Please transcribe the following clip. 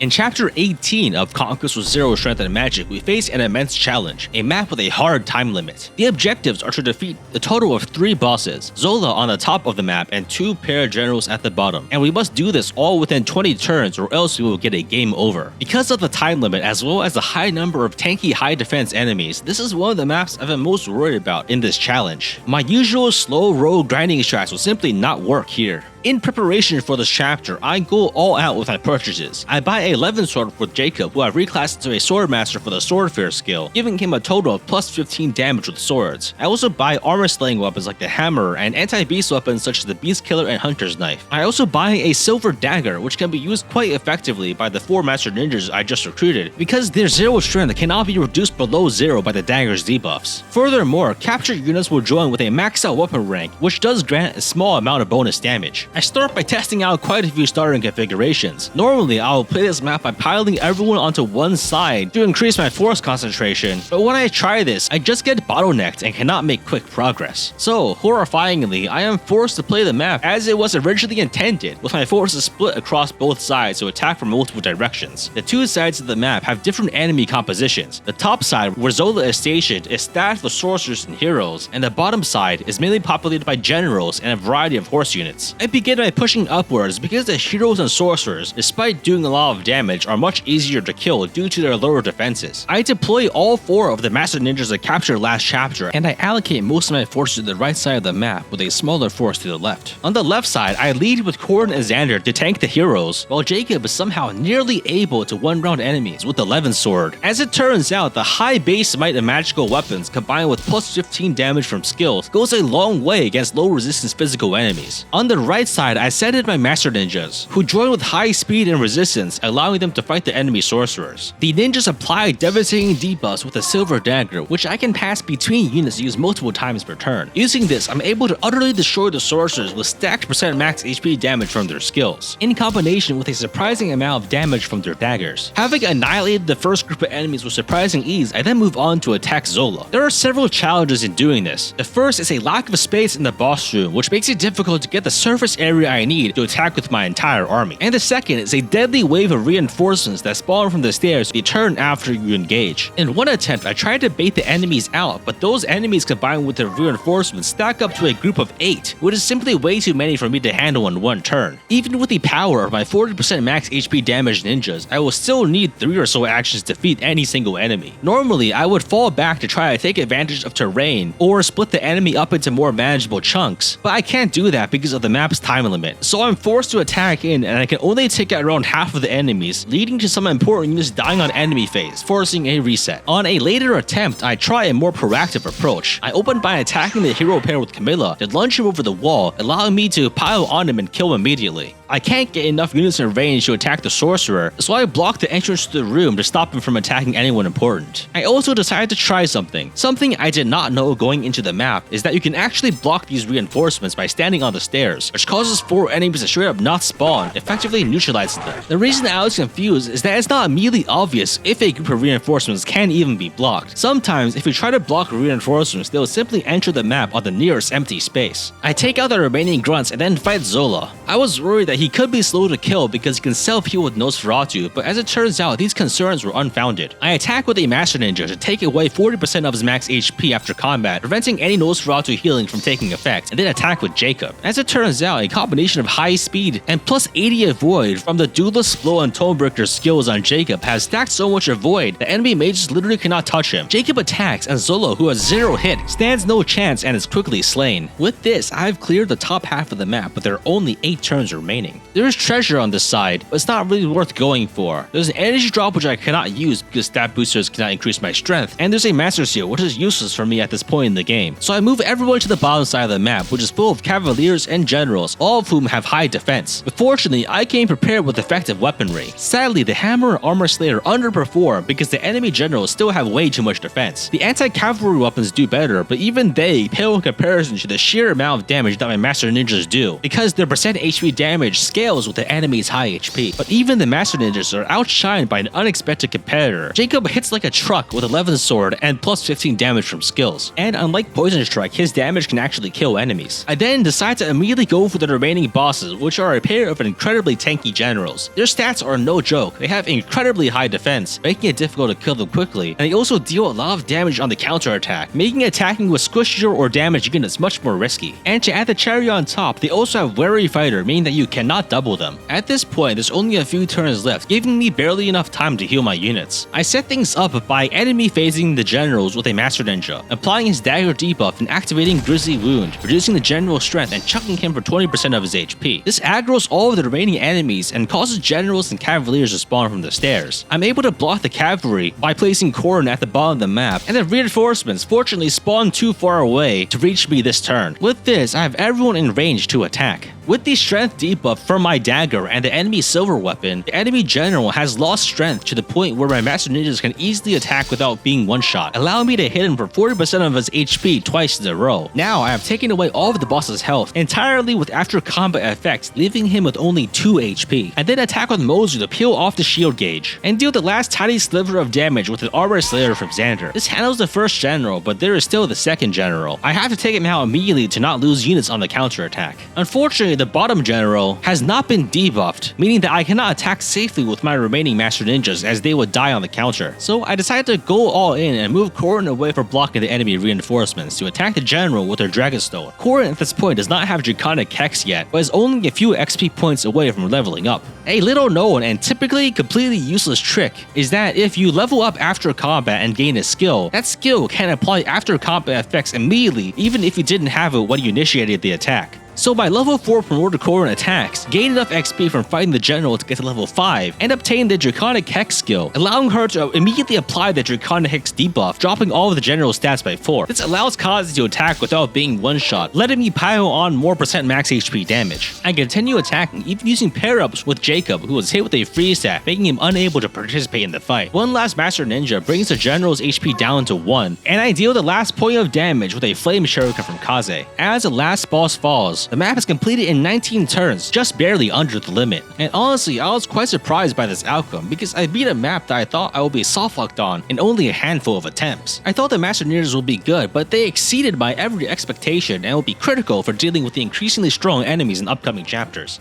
In Chapter 18 of Conquest with Zero Strength and Magic, we face an immense challenge, a map with a hard time limit. The objectives are to defeat a total of 3 bosses, Zola on the top of the map and 2 para-generals at the bottom, and we must do this all within 20 turns or else we will get a game over. Because of the time limit as well as the high number of tanky high defense enemies, this is one of the maps I've been most worried about in this challenge. My usual slow rogue grinding strats will simply not work here. In preparation for this chapter, I go all out with my purchases. I buy a 11 sword for Jacob, who I've reclassed to a swordmaster for the swordfair skill, giving him a total of plus 15 damage with swords. I also buy armor slaying weapons like the hammer and anti-beast weapons such as the beast killer and hunter's knife. I also buy a silver dagger, which can be used quite effectively by the 4 master ninjas I just recruited, because their zero strength cannot be reduced below 0 by the dagger's debuffs. Furthermore, captured units will join with a maxed out weapon rank, which does grant a small amount of bonus damage. I start by testing out quite a few starting configurations. Normally, I'll play this map by piling everyone onto one side to increase my force concentration, but when I try this, I just get bottlenecked and cannot make quick progress. So, horrifyingly, I am forced to play the map as it was originally intended, with my forces split across both sides to attack from multiple directions. The 2 sides of the map have different enemy compositions. The top side, where Zola is stationed, is staffed with sorcerers and heroes, and the bottom side is mainly populated by generals and a variety of horse units. I begin by pushing upwards because the heroes and sorcerers, despite doing a lot of damage, are much easier to kill due to their lower defenses. I deploy all 4 of the master ninjas I captured last chapter, and I allocate most of my forces to the right side of the map with a smaller force to the left. On the left side, I lead with Corin and Xander to tank the heroes, while Jacob is somehow nearly able to one-round enemies with the 11 sword. As it turns out, the high base might of magical weapons combined with plus 15 damage from skills goes a long way against low resistance physical enemies. On the right side, I sent in my master ninjas, who join with high speed and resistance, allowing them to fight the enemy sorcerers. The ninjas apply devastating debuffs with a silver dagger, which I can pass between units to use multiple times per turn. Using this, I'm able to utterly destroy the sorcerers with stacked % max HP damage from their skills, in combination with a surprising amount of damage from their daggers. Having annihilated the first group of enemies with surprising ease, I then move on to attack Zola. There are several challenges in doing this. The first is a lack of space in the boss room, which makes it difficult to get the surface area I need to attack with my entire army. And the second is a deadly wave of reinforcements that spawn from the stairs to turn after you engage. In one attempt, I tried to bait the enemies out, but those enemies combined with their reinforcements stack up to a group of 8, which is simply way too many for me to handle in one turn. Even with the power of my 40% max HP damage ninjas, I will still need 3 or so actions to defeat any single enemy. Normally, I would fall back to try to take advantage of terrain or split the enemy up into more manageable chunks, but I can't do that because of the map's time limit, so I'm forced to attack in and I can only take out around half of the enemies, leading to some important units dying on enemy phase, forcing a reset. On a later attempt, I try a more proactive approach. I open by attacking the hero pair with Camilla to launch him over the wall, allowing me to pile on him and kill him immediately. I can't get enough units in range to attack the sorcerer, so I block the entrance to the room to stop him from attacking anyone important. I also decided to try something. Something I did not know going into the map is that you can actually block these reinforcements by standing on the stairs, which causes 4 enemies to straight up not spawn, effectively neutralizing them. The reason I was confused is that it's not immediately obvious if a group of reinforcements can even be blocked. Sometimes, if you try to block reinforcements, they will simply enter the map on the nearest empty space. I take out the remaining grunts and then fight Zola. I was worried that he could be slow to kill because he can self-heal with Nosferatu, but as it turns out, these concerns were unfounded. I attack with a Master Ninja to take away 40% of his max HP after combat, preventing any Nosferatu healing from taking effect, and then attack with Jacob. As it turns out, a combination of high speed and plus 80 avoid from the Duelist, Blow, and Tonebreaker skills on Jacob has stacked so much avoid that enemy mages literally cannot touch him. Jacob attacks, and Zola, who has 0 hit, stands no chance and is quickly slain. With this, I've cleared the top half of the map, but there are only 8 turns remaining. There is treasure on this side, but it's not really worth going for. There's an energy drop which I cannot use because stat boosters cannot increase my strength, and there's a master seal which is useless for me at this point in the game. So I move everyone to the bottom side of the map, which is full of cavaliers and generals, all of whom have high defense. But fortunately, I came prepared with effective weaponry. Sadly, the hammer and armor slayer underperform because the enemy generals still have way too much defense. The anti-cavalry weapons do better, but even they pale in comparison to the sheer amount of damage that my master ninjas do, because their percent HP damage which scales with the enemy's high HP. But even the Master Ninjas are outshined by an unexpected competitor. Jacob hits like a truck with 11 sword and plus 15 damage from skills. And unlike Poison Strike, his damage can actually kill enemies. I then decide to immediately go for the remaining bosses, which are a pair of incredibly tanky generals. Their stats are no joke. They have incredibly high defense, making it difficult to kill them quickly, and they also deal a lot of damage on the counterattack, making attacking with squishier or damaged units much more risky. And to add the cherry on top, they also have Wary Fighter, meaning that you cannot double them. At this point, there's only a few turns left, giving me barely enough time to heal my units. I set things up by enemy phasing the generals with a Master Ninja, applying his dagger debuff and activating Grizzly Wound, reducing the general's strength and chucking him for 20% of his HP. This aggroes all of the remaining enemies and causes generals and cavaliers to spawn from the stairs. I'm able to block the cavalry by placing Corrin at the bottom of the map, and the reinforcements fortunately spawn too far away to reach me this turn. With this, I have everyone in range to attack. With the strength debuff from my dagger and the enemy silver weapon, the enemy general has lost strength to the point where my Master Ninjas can easily attack without being one-shot, allowing me to hit him for 40% of his HP twice in a row. Now I have taken away all of the boss's health entirely with after combat effects, leaving him with only 2 HP, and then attack with Moser to peel off the shield gauge, and deal the last tiny sliver of damage with an Armor Slayer from Xander. This handles the first general, but there is still the second general. I have to take him out immediately to not lose units on the counterattack. Unfortunately, the bottom general has not been debuffed, meaning that I cannot attack safely with my remaining Master Ninjas as they would die on the counter. So I decided to go all in and move Corrin away for blocking the enemy reinforcements to attack the general with their Dragonstone. Corrin at this point does not have Draconic Hex yet, but is only a few XP points away from leveling up. A little known and typically completely useless trick is that if you level up after combat and gain a skill, that skill can apply after combat effects immediately even if you didn't have it when you initiated the attack. So my level 4 promoted Corrin attacks gain enough XP from fighting the general to get to level 5 and obtain the Draconic Hex skill, allowing her to immediately apply the Draconic Hex debuff, dropping all of the general's stats by 4. This allows Kazi to attack without being one-shot, letting me pile on more % max HP damage. I continue attacking, even using pair-ups with Jacob, who was hit with a freeze staff, making him unable to participate in the fight. One last Master Ninja brings the general's HP down to 1, and I deal the last point of damage with a Flame Shuriken from Kaze. As the last boss falls, the map is completed in 19 turns, just barely under the limit. And honestly, I was quite surprised by this outcome because I beat a map that I thought I would be softlocked on in only a handful of attempts. I thought the Master Ninjas would be good, but they exceeded my every expectation and will be critical for dealing with the increasingly strong enemies in upcoming chapters.